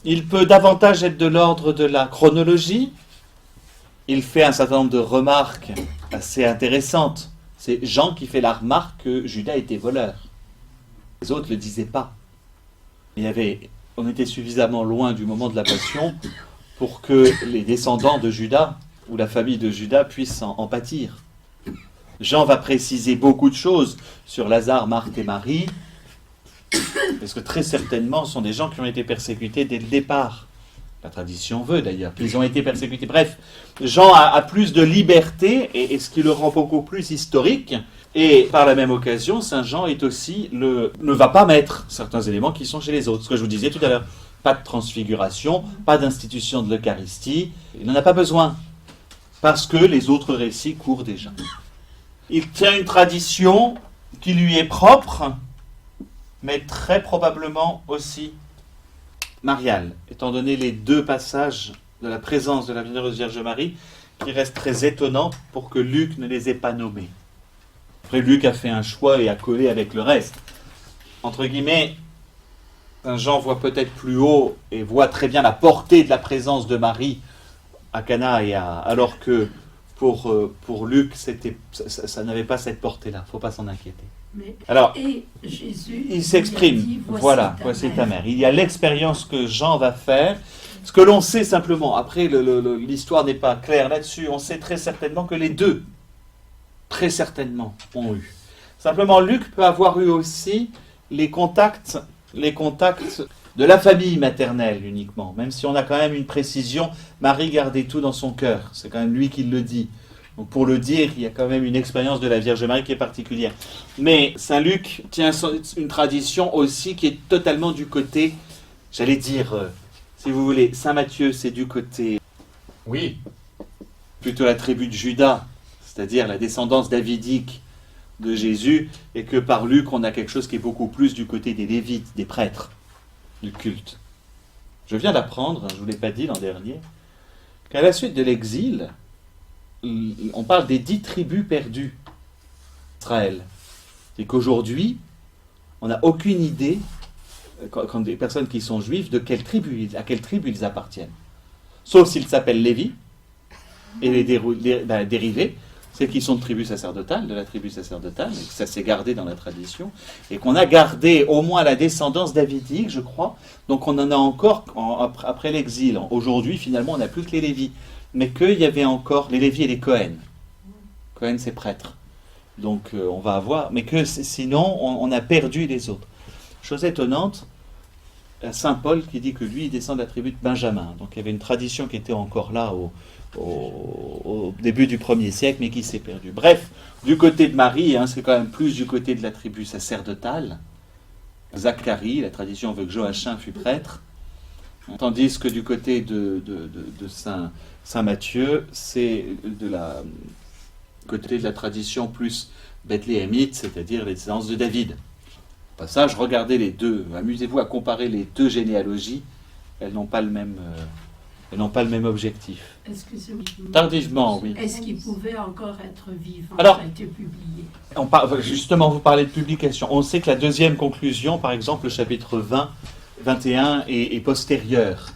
il peut davantage être de l'ordre de la chronologie, il fait un certain nombre de remarques assez intéressantes. C'est Jean qui fait la remarque que Judas était voleur. Les autres ne le disaient pas. On était suffisamment loin du moment de la Passion pour que les descendants de Judas ou la famille de Judas puisse en pâtir. Jean va préciser beaucoup de choses sur Lazare, Marthe et Marie, parce que très certainement, ce sont des gens qui ont été persécutés dès le départ. La tradition veut d'ailleurs qu'ils ont été persécutés. Bref, Jean a plus de liberté, et ce qui le rend beaucoup plus historique, et par la même occasion, saint Jean est aussi ne va pas mettre certains éléments qui sont chez les autres. Ce que je vous disais tout à l'heure, pas de transfiguration, pas d'institution de l'Eucharistie, il n'en a pas besoin. Parce que les autres récits courent déjà. Il tient une tradition qui lui est propre, mais très probablement aussi mariale, étant donné les deux passages de la présence de la bienheureuse Vierge Marie, qui restent très étonnants pour que Luc ne les ait pas nommés. Après, Luc a fait un choix et a collé avec le reste. Entre guillemets, saint Jean voit peut-être plus haut et voit très bien la portée de la présence de Marie à Cana alors que pour Luc, ça n'avait pas cette portée-là. Il ne faut pas s'en inquiéter. Alors, et Jésus, il s'exprime. Voilà, voici ta mère. Il y a l'expérience que Jean va faire. Ce que l'on sait simplement, après l'histoire n'est pas claire là-dessus, on sait très certainement que les deux, très certainement, ont eu. Simplement, Luc peut avoir eu aussi les contacts de la famille maternelle uniquement, même si on a quand même une précision, Marie gardait tout dans son cœur, c'est quand même lui qui le dit. Donc pour le dire, il y a quand même une expérience de la Vierge Marie qui est particulière. Mais saint Luc tient une tradition aussi qui est totalement du côté, j'allais dire, si vous voulez, saint Matthieu c'est du côté, oui, plutôt la tribu de Judas, c'est-à-dire la descendance davidique de Jésus, et que par Luc on a quelque chose qui est beaucoup plus du côté des Lévites, des prêtres, du culte. Je viens d'apprendre, je ne vous l'ai pas dit l'an dernier, qu'à la suite de l'exil, on parle des 10 tribus perdues d'Israël. C'est qu'aujourd'hui, on n'a aucune idée, quand des personnes qui sont juives, à quelle tribu ils appartiennent. Sauf s'ils s'appellent Lévi, et les dérivés, celles qui sont de la tribu sacerdotale, et que ça s'est gardé dans la tradition, et qu'on a gardé au moins la descendance davidique, je crois, donc on en a encore après l'exil. Aujourd'hui, finalement, on n'a plus que les Lévis, mais qu'il y avait encore les Lévis et les Cohen. Cohen, c'est prêtre. Donc on va avoir, mais que sinon, on a perdu les autres. Chose étonnante, saint Paul qui dit que lui, il descend de la tribu de Benjamin. Donc il y avait une tradition qui était encore là au début du 1er siècle, mais qui s'est perdue. Bref, du côté de Marie, c'est quand même plus du côté de la tribu sacerdotale. Zacharie, la tradition veut que Joachim fût prêtre, tandis que du côté de saint Matthieu, c'est côté de la tradition plus bethléemite, c'est-à-dire les descendances de David. Au passage, regardez les deux, amusez-vous à comparer les deux généalogies, elles n'ont pas le même objectif. Tardivement, oui. Est-ce qu'il pouvait encore être vivant? Alors, ça a été publié. Justement, vous parlez de publication. On sait que la deuxième conclusion, par exemple, le chapitre 20, 21, est postérieure.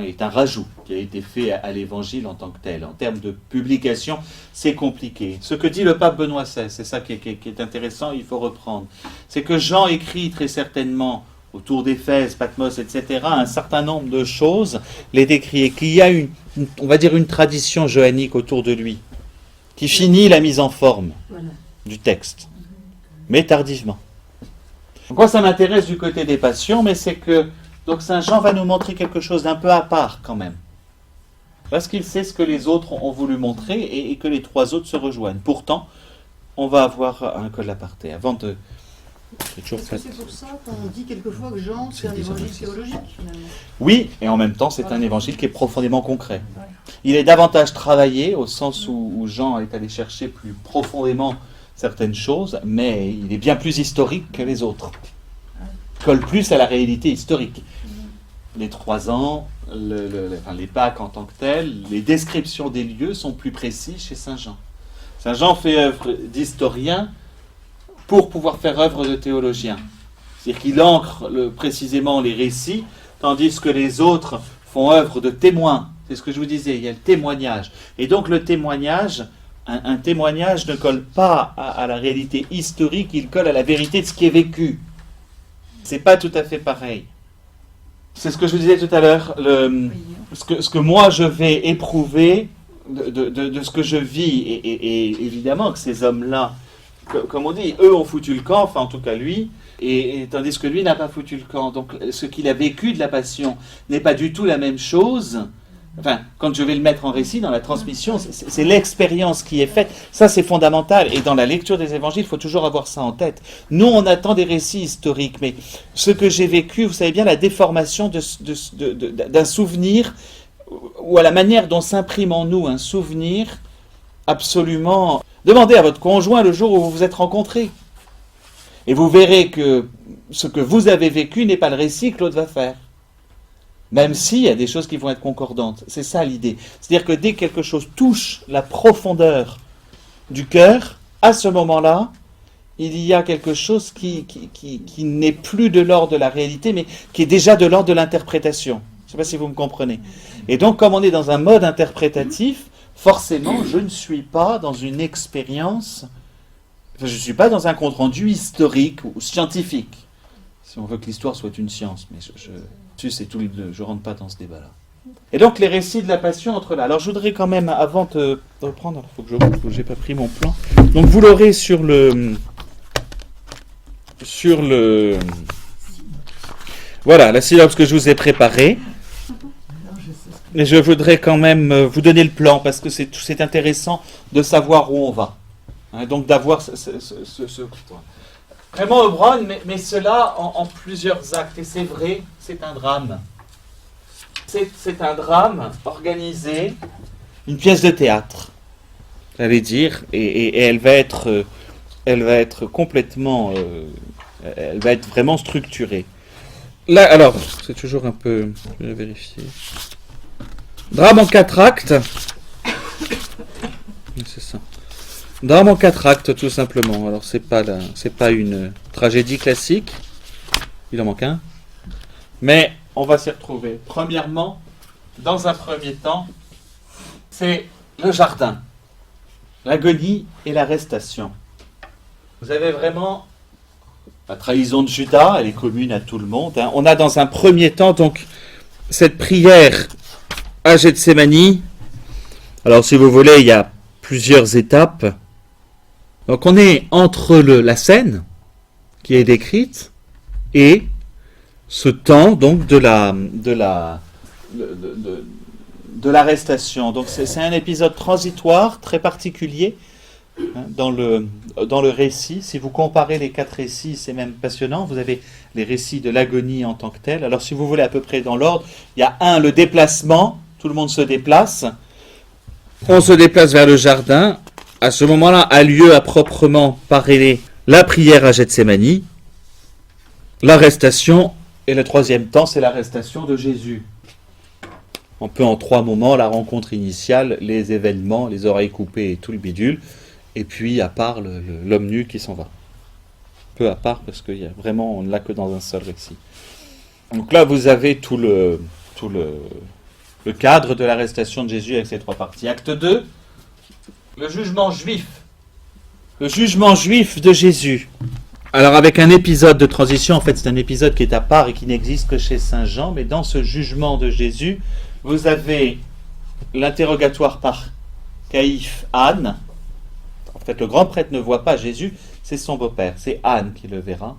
est un rajout qui a été fait à l'évangile en tant que tel. En termes de publication, c'est compliqué. Ce que dit le pape Benoît XVI, c'est ça qui est intéressant, il faut reprendre. C'est que Jean écrit très certainement autour d'Éphèse, Patmos, etc., un certain nombre de choses, les décrit, et qu'il y a on va dire une tradition johannique autour de lui, qui finit la mise en forme du texte, mais tardivement. Donc moi, ça m'intéresse du côté des passions, mais c'est que donc Saint Jean va nous montrer quelque chose d'un peu à part quand même, parce qu'il sait ce que les autres ont voulu montrer et que les trois autres se rejoignent. Pourtant, on va avoir un col aparté. Avant de... Est-ce que c'est pour ça qu'on dit quelquefois que Jean, c'est un évangile théologique, finalement? Oui, et en même temps, c'est un évangile qui est profondément concret. Il est davantage travaillé, au sens où Jean est allé chercher plus profondément certaines choses, mais il est bien plus historique que les autres. Il colle plus à la réalité historique. Les 3 ans, les Pâques en tant que telles, les descriptions des lieux sont plus précises chez Saint Jean. Saint Jean fait œuvre d'historien pour pouvoir faire œuvre de théologien. C'est-à-dire qu'il ancre précisément les récits, tandis que les autres font œuvre de témoins. C'est ce que je vous disais, il y a le témoignage. Et donc le témoignage, un témoignage ne colle pas à la réalité historique, il colle à la vérité de ce qui est vécu. C'est pas tout à fait pareil. C'est ce que je vous disais tout à l'heure, ce que moi je vais éprouver de ce que je vis, et évidemment que ces hommes-là, comme on dit, eux ont foutu le camp, enfin en tout cas lui, et tandis que lui n'a pas foutu le camp. Donc ce qu'il a vécu de la passion n'est pas du tout la même chose. Enfin, quand je vais le mettre en récit, dans la transmission, c'est l'expérience qui est faite. Ça, c'est fondamental. Et dans la lecture des évangiles, il faut toujours avoir ça en tête. Nous, on attend des récits historiques, mais ce que j'ai vécu, vous savez bien, la déformation d'un souvenir, ou à la manière dont s'imprime en nous un souvenir, absolument... Demandez à votre conjoint le jour où vous vous êtes rencontrés. Et vous verrez que ce que vous avez vécu n'est pas le récit que l'autre va faire. Même s'il y a des choses qui vont être concordantes. C'est ça l'idée. C'est-à-dire que dès que quelque chose touche la profondeur du cœur, à ce moment-là, il y a quelque chose qui n'est plus de l'ordre de la réalité, mais qui est déjà de l'ordre de l'interprétation. Je ne sais pas si vous me comprenez. Et donc, comme on est dans un mode interprétatif, forcément, je ne suis pas dans une expérience, je ne suis pas dans un compte-rendu historique ou scientifique, si on veut que l'histoire soit une science, mais je ne rentre pas dans ce débat-là. Et donc, les récits de la passion entre là. Alors, je voudrais quand même, avant de reprendre, il faut que je montre, je n'ai pas pris mon plan. Donc, vous l'aurez sur le... Voilà, la syllabe que je vous ai préparée. Mais je voudrais quand même vous donner le plan, parce que c'est intéressant de savoir où on va. Donc d'avoir ce vraiment Heubronn, mais cela en plusieurs actes. Et c'est vrai, c'est un drame. C'est un drame organisé, une pièce de théâtre, j'allais dire, et elle va être complètement, elle va être vraiment structurée. Là, alors, c'est toujours un peu, je vais vérifier. Drame en 4 actes. C'est ça. Drame en 4 actes, tout simplement. Alors, c'est pas une tragédie classique. Il en manque un. Mais on va s'y retrouver. Premièrement, dans un premier temps, c'est le jardin, l'agonie et l'arrestation. Vous avez vraiment la trahison de Judas, elle est commune à tout le monde. On a dans un premier temps, donc, cette prière à Gethsémani. Alors, si vous voulez, il y a plusieurs étapes. Donc, on est entre la scène qui est décrite et ce temps donc de l'arrestation. Donc, c'est un épisode transitoire très particulier dans le récit. Si vous comparez les 4 récits, c'est même passionnant. Vous avez les récits de l'agonie en tant que tel. Alors, si vous voulez à peu près dans l'ordre, il y a le déplacement. Tout le monde se déplace. On se déplace vers le jardin. À ce moment-là, a lieu à proprement parler la prière à Gethsémani, l'arrestation, et le troisième temps, c'est l'arrestation de Jésus. On peut en 3 moments, la rencontre initiale, les événements, les oreilles coupées et tout le bidule, et puis à part l'homme nu qui s'en va. Peu à part, parce qu'il y a vraiment, on ne l'a que dans un seul récit. Donc là, vous avez tout tout le cadre de l'arrestation de Jésus avec ces trois parties. Acte 2, le jugement juif. Le jugement juif de Jésus. Alors avec un épisode de transition, en fait c'est un épisode qui est à part et qui n'existe que chez Saint Jean, mais dans ce jugement de Jésus, vous avez l'interrogatoire par Caïphe, Anne. En fait le grand prêtre ne voit pas Jésus, c'est son beau-père, c'est Anne qui le verra.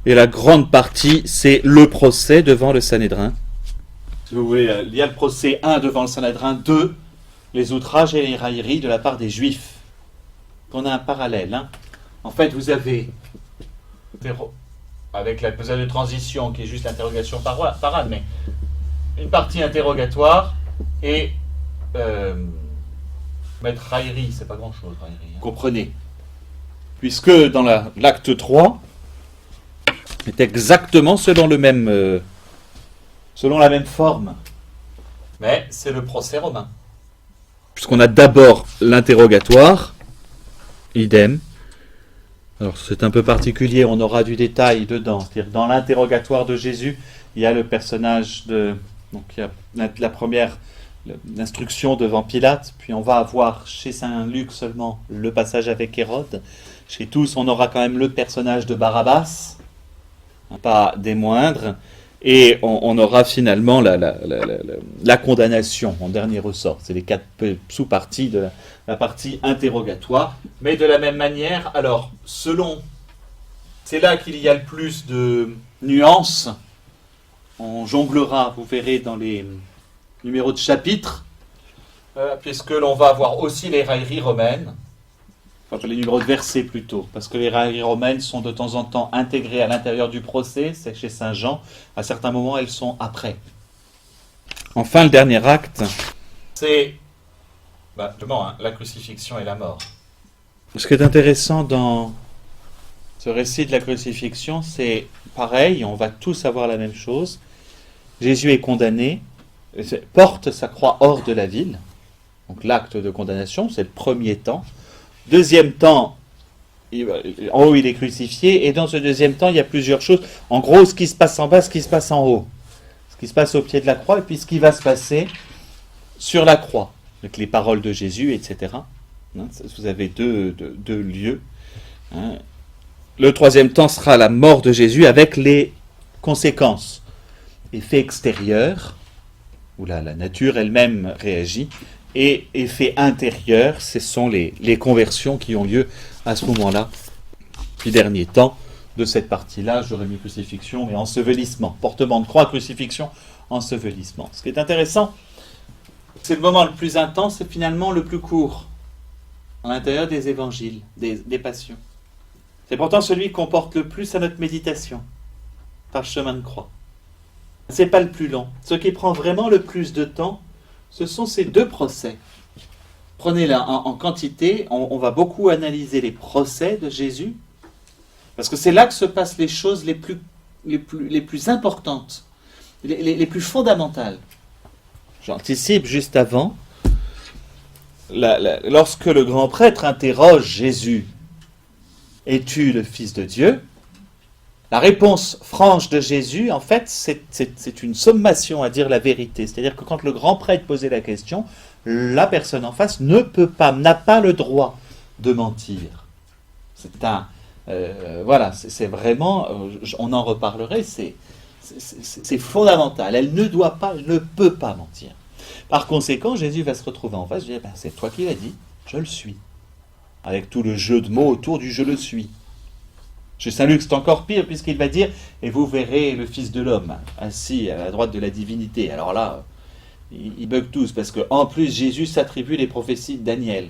Et la grande partie, c'est le procès devant le Sanhédrin. Si vous voulez, il y a le procès 1 devant le Sanhédrin, 2, les outrages et les railleries de la part des Juifs. On a un parallèle. Hein. En fait, vous avez, avec la période de transition qui est juste l'interrogation par Anne, mais une partie interrogatoire et mettre raillerie, c'est pas grand-chose, raillerie. Hein. Comprenez. Puisque dans l'acte 3, c'est exactement selon la même forme. Mais c'est le procès romain. Puisqu'on a d'abord l'interrogatoire, idem. Alors c'est un peu particulier, on aura du détail dedans. C'est-à-dire dans l'interrogatoire de Jésus, il y a le personnage donc il y a la première, l'instruction devant Pilate, puis on va avoir chez Saint Luc seulement le passage avec Hérode. Chez tous, on aura quand même le personnage de Barabbas, pas des moindres, et on aura finalement la condamnation en dernier ressort. C'est les 4 sous-parties de la partie interrogatoire. Mais de la même manière, alors, c'est là qu'il y a le plus de nuances. On jonglera, vous verrez, dans les numéros de chapitre, puisque l'on va avoir aussi les railleries romaines. Enfin, les numéros de versets plutôt, parce que les railleries romaines sont de temps en temps intégrées à l'intérieur du procès, c'est chez Saint Jean, à certains moments elles sont après. Enfin, le dernier acte, c'est la crucifixion et la mort. Ce qui est intéressant dans ce récit de la crucifixion, c'est pareil, on va tous avoir la même chose. Jésus est condamné, porte sa croix hors de la ville, donc l'acte de condamnation, c'est le premier temps. Deuxième temps, en haut il est crucifié, et dans ce deuxième temps il y a plusieurs choses. En gros, ce qui se passe en bas, ce qui se passe en haut, ce qui se passe au pied de la croix, et puis ce qui va se passer sur la croix, avec les paroles de Jésus, etc. Vous avez deux lieux. Le troisième temps sera la mort de Jésus avec les conséquences. Effet extérieur, où la nature elle-même réagit, et effet intérieur, ce sont les conversions qui ont lieu à ce moment-là. Puis dernier temps de cette partie-là, j'aurais mis crucifixion et ensevelissement. Portement de croix, crucifixion, ensevelissement. Ce qui est intéressant, c'est le moment le plus intense et finalement le plus court, à l'intérieur des évangiles, des passions. C'est pourtant celui qu'on porte le plus à notre méditation, par chemin de croix. C'est pas le plus long. Ce qui prend vraiment le plus de temps, ce sont ces 2 procès. Prenez-la en quantité, on va beaucoup analyser les procès de Jésus, parce que c'est là que se passent les choses les plus importantes, les plus fondamentales. J'anticipe juste avant, lorsque le grand prêtre interroge Jésus, « Es-tu le Fils de Dieu ?» La réponse franche de Jésus, en fait, c'est une sommation à dire la vérité. C'est-à-dire que quand le grand prêtre posait la question, la personne en face n'a pas le droit de mentir. C'est vraiment, on en reparlerait, c'est fondamental. Elle ne peut pas mentir. Par conséquent, Jésus va se retrouver en face, je dis, c'est toi qui l'as dit, je le suis. Avec tout le jeu de mots autour du « je le suis ». Chez Saint Luc, c'est encore pire, puisqu'il va dire « Et vous verrez le Fils de l'homme, assis à la droite de la divinité ». Alors là, ils bug tous, parce qu'en plus, Jésus s'attribue les prophéties de Daniel.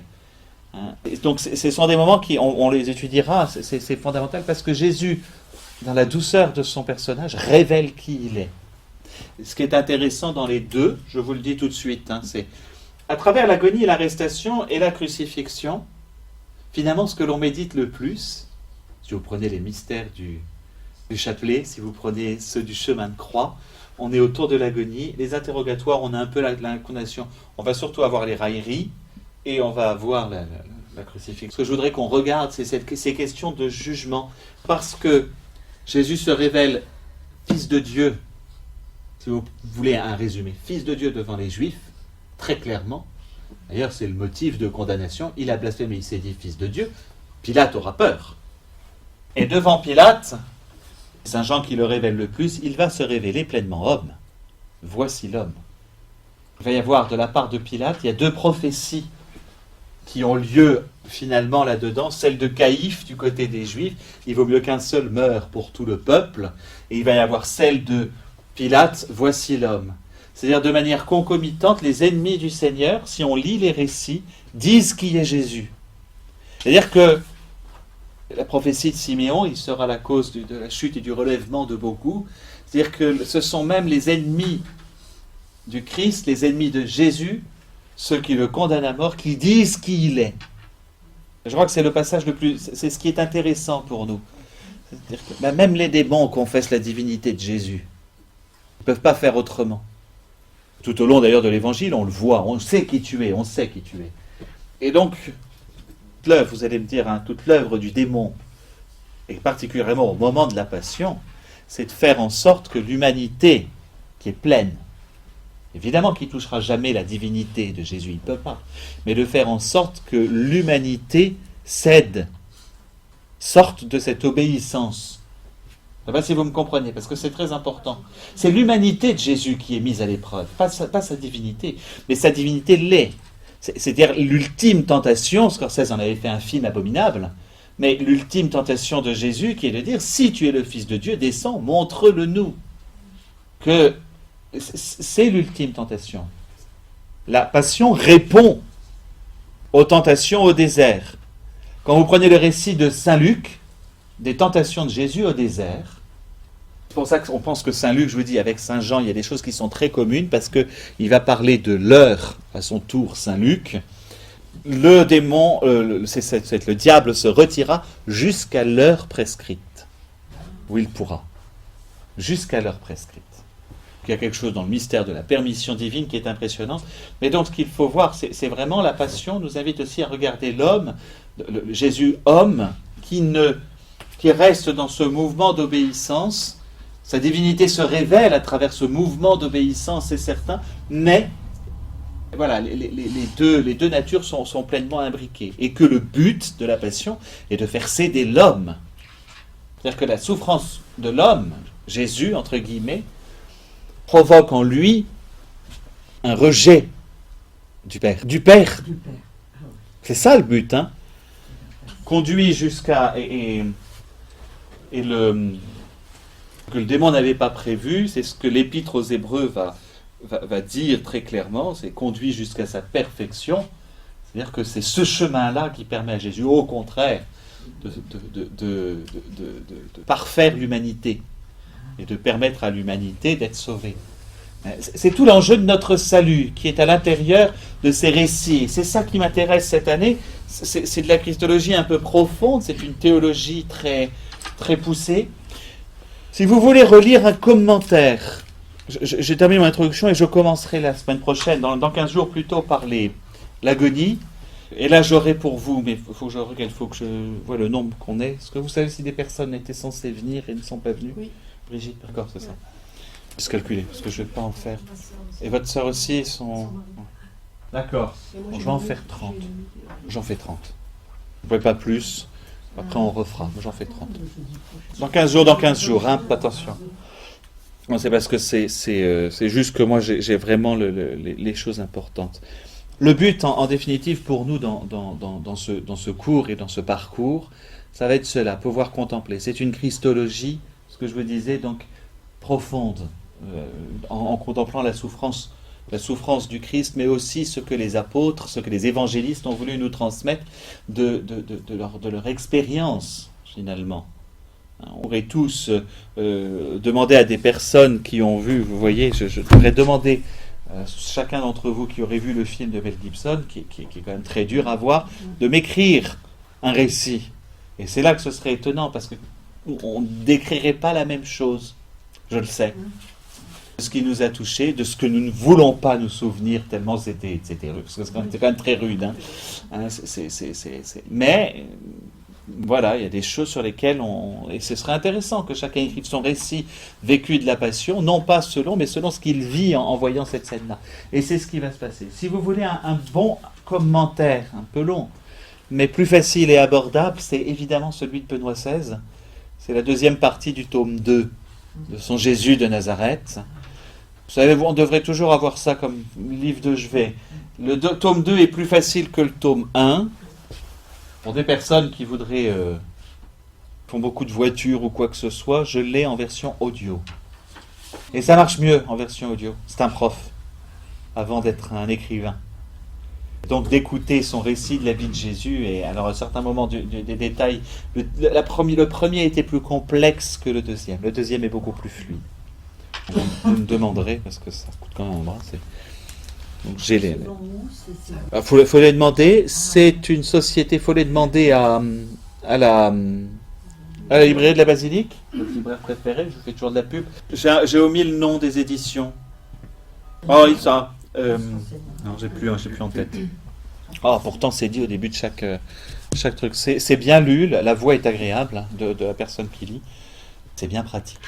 Donc, ce sont des moments on les étudiera, c'est fondamental, parce que Jésus, dans la douceur de son personnage, révèle qui il est. Ce qui est intéressant dans les 2, je vous le dis tout de suite, c'est à travers l'agonie, l'arrestation et la crucifixion, finalement, ce que l'on médite le plus, si vous prenez les mystères du chapelet, si vous prenez ceux du chemin de croix, on est autour de l'agonie. Les interrogatoires, on a un peu la condamnation. On va surtout avoir les railleries et on va avoir la crucifixion. Ce que je voudrais qu'on regarde, c'est ces questions de jugement. Parce que Jésus se révèle Fils de Dieu. si vous voulez un résumé, Fils de Dieu devant les Juifs, très clairement. D'ailleurs, c'est le motif de condamnation. Il a blasphémé, il s'est dit Fils de Dieu. Pilate aura peur. Et devant Pilate, Saint Jean qui le révèle le plus, il va se révéler pleinement homme. Voici l'homme. Il va y avoir de la part de Pilate, il y a 2 prophéties qui ont lieu finalement là-dedans, celle de Caïphe du côté des Juifs, il vaut mieux qu'un seul meure pour tout le peuple, et il va y avoir celle de Pilate, voici l'homme. C'est-à-dire de manière concomitante, les ennemis du Seigneur, si on lit les récits, disent qui est Jésus. C'est-à-dire que la prophétie de Siméon, il sera la cause de la chute et du relèvement de beaucoup. C'est-à-dire que ce sont même les ennemis du Christ, les ennemis de Jésus, ceux qui le condamnent à mort, qui disent qui il est. Je crois que c'est le passage le plus... C'est ce qui est intéressant pour nous. C'est-à-dire que même les démons confessent la divinité de Jésus. Ils ne peuvent pas faire autrement. Tout au long d'ailleurs de l'Évangile, on le voit, on sait qui tu es, on sait qui tu es. Et donc, toute l'œuvre, vous allez me dire, toute l'œuvre du démon, et particulièrement au moment de la Passion, c'est de faire en sorte que l'humanité, qui est pleine, évidemment qu'il ne touchera jamais la divinité de Jésus, il ne peut pas, mais de faire en sorte que l'humanité cède, sorte de cette obéissance. Je ne sais pas si vous me comprenez, parce que c'est très important. C'est l'humanité de Jésus qui est mise à l'épreuve, pas sa divinité, mais sa divinité l'est. C'est-à-dire l'ultime tentation, Scorsese en avait fait un film abominable, mais l'ultime tentation de Jésus qui est de dire, si tu es le Fils de Dieu, descends, montre-le nous. Que c'est l'ultime tentation. La Passion répond aux tentations au désert. Quand vous prenez le récit de Saint Luc, des tentations de Jésus au désert, c'est pour ça qu'on pense que Saint Luc, je vous dis, avec Saint Jean, il y a des choses qui sont très communes, parce qu'il va parler de l'heure, à son tour, Saint Luc. Le démon, le diable se retira jusqu'à l'heure prescrite, où il pourra. Jusqu'à l'heure prescrite. Il y a quelque chose dans le mystère de la permission divine qui est impressionnant. Mais donc, ce qu'il faut voir, c'est vraiment la Passion nous invite aussi à regarder l'homme, Jésus homme, qui reste dans ce mouvement d'obéissance. Sa divinité se révèle à travers ce mouvement d'obéissance, c'est certain, mais voilà, les deux natures sont pleinement imbriquées. Et que le but de la Passion est de faire céder l'homme. C'est-à-dire que la souffrance de l'homme, Jésus, entre guillemets, provoque en lui un rejet du Père. Du Père. C'est ça le but, hein. Conduit jusqu'à... que le démon n'avait pas prévu, c'est ce que l'Épître aux Hébreux va dire très clairement, c'est conduit jusqu'à sa perfection. C'est-à-dire que c'est ce chemin-là qui permet à Jésus, au contraire, de parfaire l'humanité et de permettre à l'humanité d'être sauvée. C'est tout l'enjeu de notre salut qui est à l'intérieur de ces récits. Et c'est ça qui m'intéresse cette année. C'est de la christologie un peu profonde, c'est une théologie très, très poussée. Si vous voulez relire un commentaire, j'ai terminé mon introduction et je commencerai la semaine prochaine, dans 15 jours plutôt, par l'agonie. Et là, j'aurai pour vous, mais il faut que je regarde, il faut que je vois le nombre qu'on est. Est-ce que vous savez si des personnes étaient censées venir et ne sont pas venues? Oui. Brigitte, d'accord, c'est ça. Je vais calculer, parce que je ne vais pas en faire. Et votre sœur aussi sont... D'accord. Bon, je vais en faire 30. J'en fais 30. Vous ne pouvez pas plus. Après, on refera. J'en fais 30. Dans 15 jours, hein, attention. Non, c'est parce que c'est juste que moi, j'ai vraiment les choses importantes. Le but, en définitive, pour nous, dans ce cours et dans ce parcours, ça va être cela, pouvoir contempler. C'est une christologie, ce que je vous disais, donc profonde, en contemplant la souffrance du Christ, mais aussi ce que les apôtres, ce que les évangélistes ont voulu nous transmettre de leur expérience, finalement. On pourrait tous demander à des personnes qui ont vu, vous voyez, je devrais demander à chacun d'entre vous qui aurait vu le film de Mel Gibson, qui est quand même très dur à voir, de m'écrire un récit. Et c'est là que ce serait étonnant, parce qu'on ne décrirait pas la même chose, je le sais. De ce qui nous a touchés, de ce que nous ne voulons pas nous souvenir, tellement c'était rude, parce que c'était quand même très rude. Mais voilà, il y a des choses sur lesquelles et ce serait intéressant que chacun écrive son récit vécu de la Passion, non pas selon, mais selon ce qu'il vit en voyant cette scène-là. Et c'est ce qui va se passer. Si vous voulez un bon commentaire, un peu long, mais plus facile et abordable, c'est évidemment celui de Benoît XVI. C'est la deuxième partie du tome 2 de son Jésus de Nazareth. Vous savez, on devrait toujours avoir ça comme livre de chevet. Le tome 2 est plus facile que le tome 1. Pour des personnes qui voudraient font beaucoup de voitures ou quoi que ce soit, je l'ai en version audio. Et ça marche mieux en version audio. C'est un prof, avant d'être un écrivain. Donc d'écouter son récit de la vie de Jésus, et alors à certains moments des détails, le premier était plus complexe que le deuxième. Le deuxième est beaucoup plus fluide. Vous me demanderez, parce que ça coûte quand même un bras. Donc j'ai les... faut les demander, c'est une société, il faut les demander à la librairie de la Basilique, notre libraire préféré, je fais toujours de la pub. J'ai omis le nom des éditions. Oh oui, ça. Non, j'ai plus en tête. Oh, pourtant c'est dit au début de chaque truc. C'est bien lu, la voix est agréable de la personne qui lit. C'est bien pratique.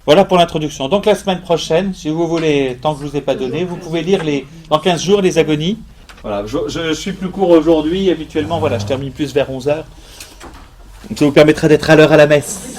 Voilà pour l'introduction. Donc la semaine prochaine, si vous voulez, tant que je ne vous ai pas donné, vous pouvez lire dans 15 jours les agonies. Voilà, je suis plus court aujourd'hui. Habituellement, voilà, je termine plus vers 11h. Ça vous permettra d'être à l'heure à la messe.